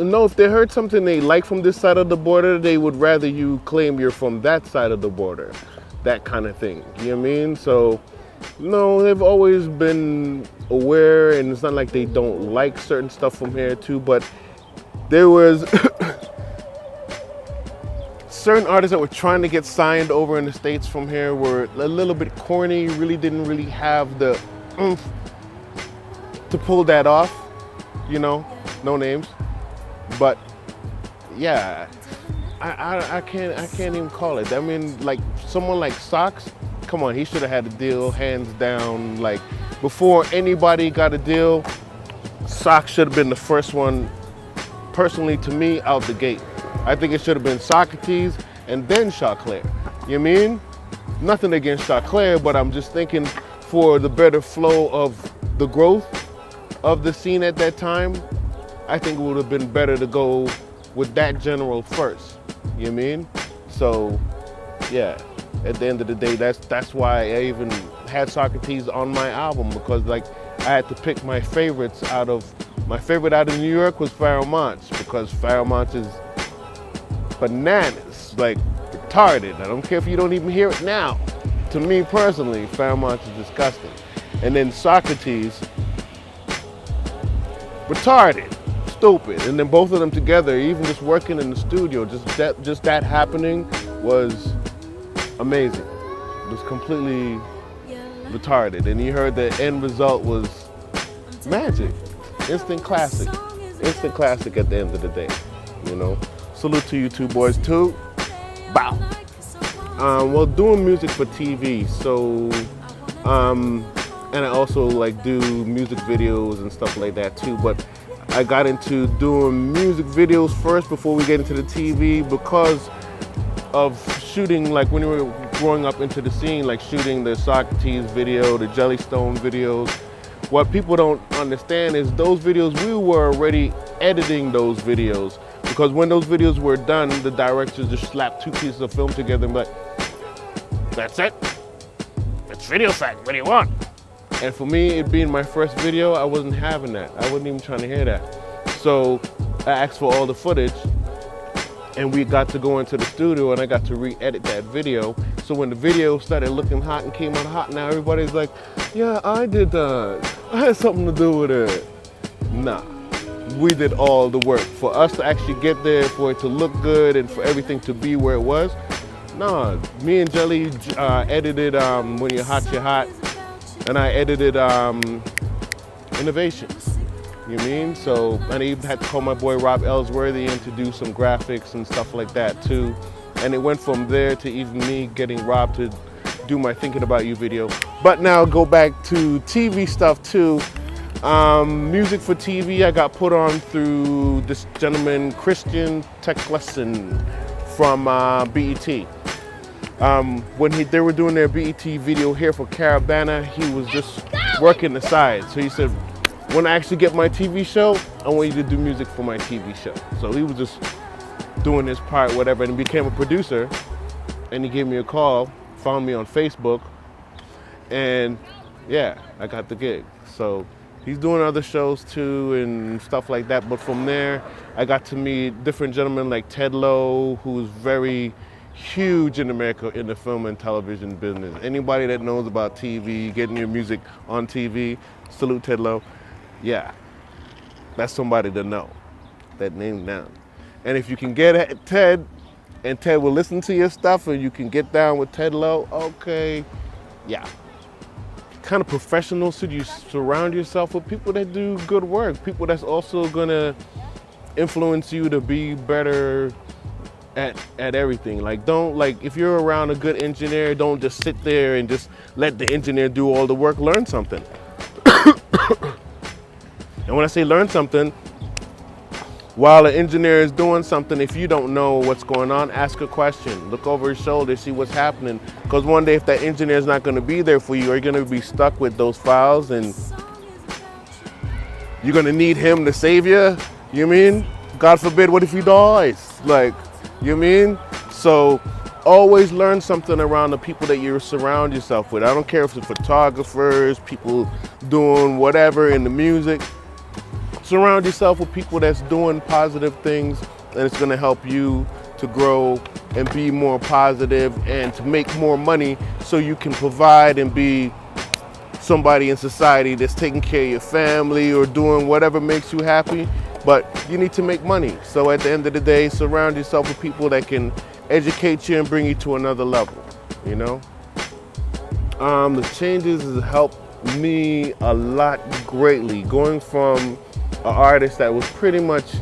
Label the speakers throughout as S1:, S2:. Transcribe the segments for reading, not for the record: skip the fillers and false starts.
S1: No, if they heard something they like from this side of the border, they would rather you claim you're from that side of the border. That kind of thing. You know what I mean? So, no, they've always been aware, and it's not like they don't like certain stuff from here too, but there was certain artists that were trying to get signed over in the States from here were a little bit corny, didn't really have the oomph to pull that off, you know, no names. But yeah, I can't even call it. I mean, like someone like Sox, come on, he should have had a deal hands down. Like before anybody got a deal, Sox should have been the first one, personally to me, out the gate. I think it should have been Saukrates and then Saukrates. You know what I mean? Nothing against Saukrates, but I'm just thinking for the better flow of the growth of the scene at that time, I think it would have been better to go with that general first. You know what I mean? So, yeah. At the end of the day, that's why I even had Saukrates on my album, because like I had to pick my favorites out of New York was Pharoahe Monch, because Pharoahe Monch is bananas, like retarded. I don't care if you don't even hear it now. To me personally, Pharoahe Monch is disgusting. And then Saukrates, retarded, stupid. And then both of them together, even just working in the studio, just that happening was amazing. It was completely retarded. And you heard the end result was magic. Instant classic. Instant classic at the end of the day, you know. Salute to you two boys too. Bow. Well, doing music for TV, so, and I also like do music videos and stuff like that too, but I got into doing music videos first before we get into the TV because of shooting, like when we were growing up into the scene, like shooting the Saukrates video, the Jellystone videos. What people don't understand is those videos, we were already editing those videos, because when those videos were done, the directors just slapped two pieces of film together and be like, that's it, it's video set, what do you want? And for me, it being my first video, I wasn't having that. I wasn't even trying to hear that. So I asked for all the footage, and we got to go into the studio and I got to re-edit that video. So when the video started looking hot and came out hot, now everybody's like, yeah, I did that. I had something to do with it. Nah, we did all the work. For us to actually get there, for it to look good and for everything to be where it was, nah, me and Jelly edited When You're Hot, You're Hot, and I edited Innovation. You know what I mean? So, and I even had to call my boy Rob Ellsworthy in to do some graphics and stuff like that too. And it went from there to even me getting Rob to do my Thinking About You video. But now go back to TV stuff too. Music for TV, I got put on through this gentleman, Christian Tecklesson from BET. When they were doing their BET video here for Caravana, he was just working the side. So he said, when I actually get my TV show, I want you to do music for my TV show. So he was just doing his part, whatever, and became a producer. And he gave me a call, found me on Facebook, and yeah, I got the gig. So he's doing other shows too and stuff like that. But from there, I got to meet different gentlemen like Ted Lowe, who's very huge in America in the film and television business. Anybody that knows about TV, getting your music on TV, salute Ted Lowe. Yeah, that's somebody to know, that name down. And if you can get at Ted, and Ted will listen to your stuff, and you can get down with Ted Lowe, okay, yeah. Kind of professional, so you surround yourself with people that do good work, people that's also gonna influence you to be better at everything. Like, don't, like, if you're around a good engineer, don't just sit there and just let the engineer do all the work. Learn something. And when I say learn something, while an engineer is doing something, if you don't know what's going on, ask a question. Look over his shoulder, see what's happening. Because one day if that engineer is not going to be there for you, you're going to be stuck with those files and you're going to need him to save you. You mean? God forbid, what if he dies? Like, you mean? So always learn something around the people that you surround yourself with. I don't care if it's photographers, people doing whatever in the music. Surround yourself with people that's doing positive things, and it's gonna help you to grow and be more positive and to make more money so you can provide and be somebody in society that's taking care of your family or doing whatever makes you happy. But you need to make money. So at the end of the day, surround yourself with people that can educate you and bring you to another level, you know? The changes has helped me a lot greatly. Going from an artist that was pretty much,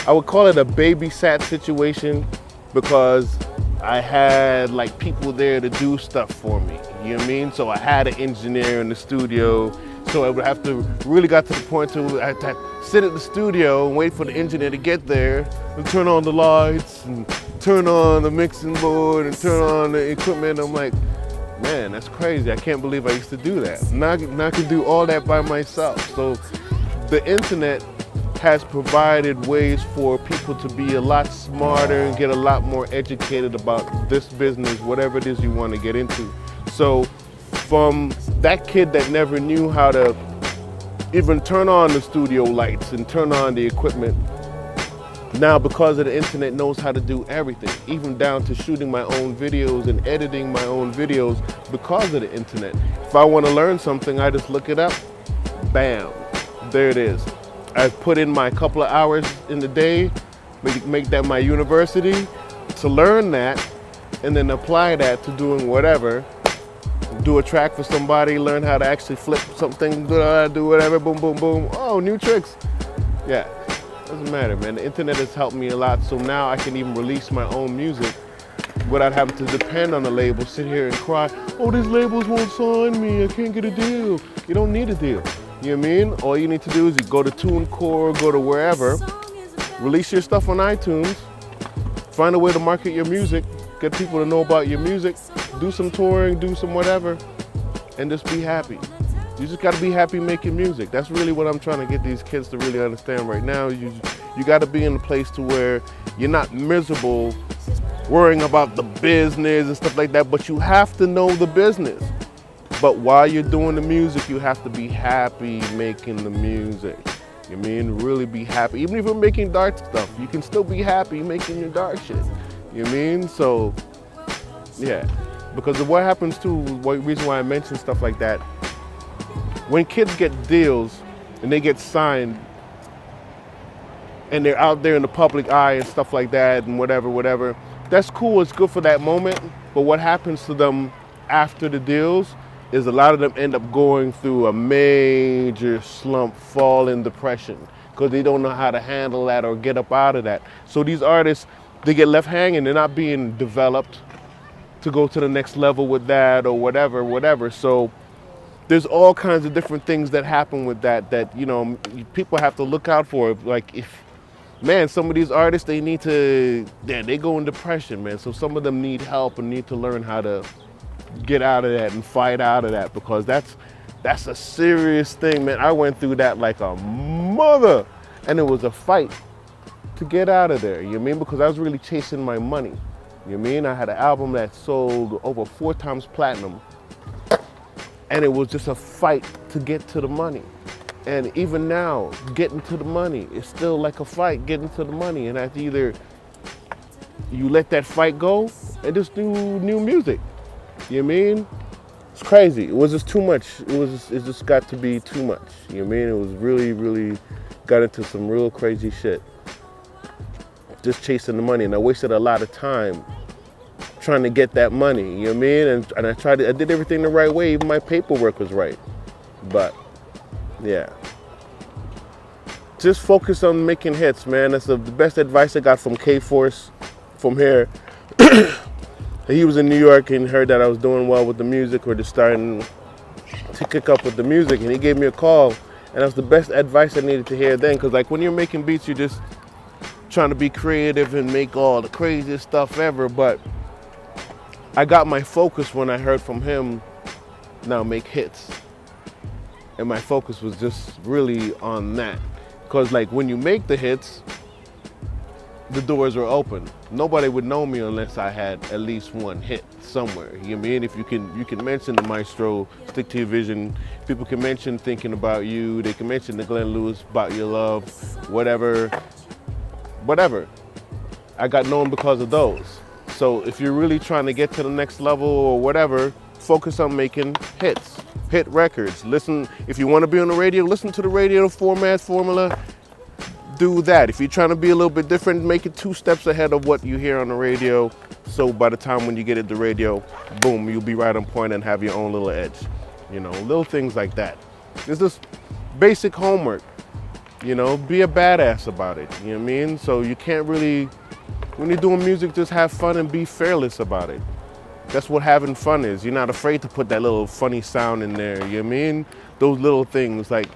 S1: I would call it a babysat situation, because I had like people there to do stuff for me, you know what I mean? So I had an engineer in the studio, so I would have to really got to the point to I had to sit at the studio and wait for the engineer to get there and turn on the lights and turn on the mixing board and turn on the equipment. I'm like, man, that's crazy. I can't believe I used to do that. Now I can do all that by myself. So the internet has provided ways for people to be a lot smarter and get a lot more educated about this business, whatever it is you want to get into. So from that kid that never knew how to even turn on the studio lights and turn on the equipment, now because of the internet knows how to do everything, even down to shooting my own videos and editing my own videos because of the internet. If I want to learn something, I just look it up, bam, there it is. I've put in my couple of hours in the day, make that my university, to learn that and then apply that to doing whatever. Do a track for somebody, learn how to actually flip something, do whatever, boom, boom, boom. Oh, new tricks. Yeah, doesn't matter, man. The internet has helped me a lot, so now I can even release my own music without having to depend on the label, sit here and cry, oh, these labels won't sign me, I can't get a deal. You don't need a deal. You know what I mean? All you need to do is you go to TuneCore, go to wherever, release your stuff on iTunes, find a way to market your music, get people to know about your music, do some touring, do some whatever, and just be happy. You just gotta be happy making music. That's really what I'm trying to get these kids to really understand right now. You gotta be in a place to where you're not miserable worrying about the business and stuff like that, but you have to know the business. But while you're doing the music, you have to be happy making the music. You mean? Really be happy. Even if you're making dark stuff, you can still be happy making your dark shit. You mean? So, yeah. Because of what happens too, the reason why I mention stuff like that, when kids get deals and they get signed and they're out there in the public eye and stuff like that and whatever, that's cool, it's good for that moment. But what happens to them after the deals is a lot of them end up going through a major slump, fall in depression, because they don't know how to handle that or get up out of that. So these artists, they get left hanging, they're not being developed to go to the next level with that or whatever. So there's all kinds of different things that happen with that, you know, people have to look out for. Like if, man, some of these artists, they need to, they go in depression, man. So some of them need help and need to learn how to get out of that and fight out of that, because that's a serious thing, man. I went through that like a mother, and it was a fight to get out of there, you know what I mean? Because I was really chasing my money, you know what I mean? I had an album that sold over 4 times platinum, and it was just a fight to get to the money. And even now, getting to the money is still like a fight, getting to the money. And that's either you let that fight go and just do new music. You know what I mean? It's crazy. It was just too much. It just got to be too much. You know what I mean? It was really got into some real crazy shit. Just chasing the money. And I wasted a lot of time trying to get that money. You know what I mean? And I did everything the right way. Even my paperwork was right. But, yeah. Just focus on making hits, man. That's the best advice I got from K-Force from here. He was in New York and heard that I was doing well with the music, or just starting to kick up with the music, and he gave me a call, and that was the best advice I needed to hear then. Because like when you're making beats, you're just trying to be creative and make all the craziest stuff ever, but I got my focus when I heard from him, now make hits. And my focus was just really on that. Because like when you make the hits, the doors are open. Nobody would know me unless I had at least one hit somewhere. You know what I mean? If you can mention the Maestro, Stick to Your Vision. People can mention Thinking About You. They can mention the Glenn Lewis, About Your Love, whatever. I got known because of those. So if you're really trying to get to the next level or whatever, focus on making hits, hit records. Listen, if you want to be on the radio, listen to the radio formula. Do that. If you're trying to be a little bit different, make it 2 steps ahead of what you hear on the radio. So by the time when you get at the radio, boom, you'll be right on point and have your own little edge. You know, little things like that. It's just basic homework. You know, be a badass about it. You know what I mean? So you can't really, when you're doing music, just have fun and be fearless about it. That's what having fun is. You're not afraid to put that little funny sound in there. You know what I mean? Those little things like,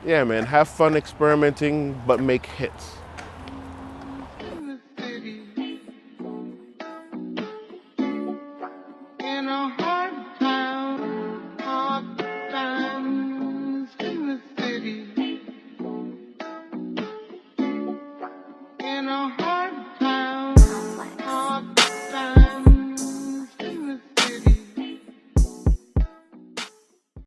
S1: yeah, man, have fun experimenting, but make hits.
S2: In a